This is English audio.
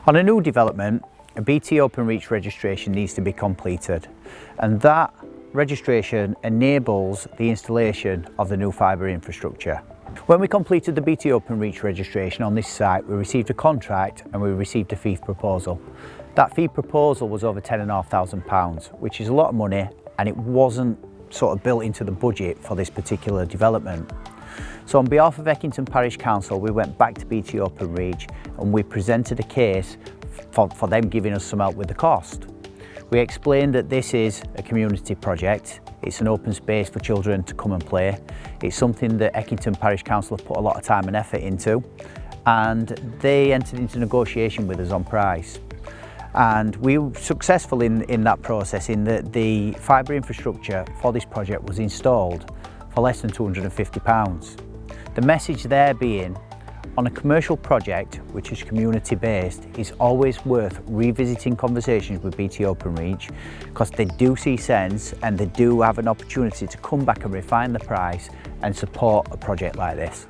On a new development, a BT Openreach registration needs to be completed, and that registration enables the installation of the new fibre infrastructure. When we completed the BT Openreach registration on this site, we received a contract and we received a fee proposal. That fee proposal was over £10,500, which is a lot of money, and it wasn't sort of built into the budget for this particular development. So on behalf of Eckington Parish Council, we went back to BT Openreach and we presented a case for them giving us some help with the cost. We explained that this is a community project, it's an open space for children to come and play. It's something that Eckington Parish Council have put a lot of time and effort into, and they entered into negotiation with us on price. And we were successful in that process, in that the fibre infrastructure for this project was installed for less than £250. The message there being, on a commercial project which is community based, it's always worth revisiting conversations with BT Openreach, because they do see sense and they do have an opportunity to come back and refine the price and support a project like this.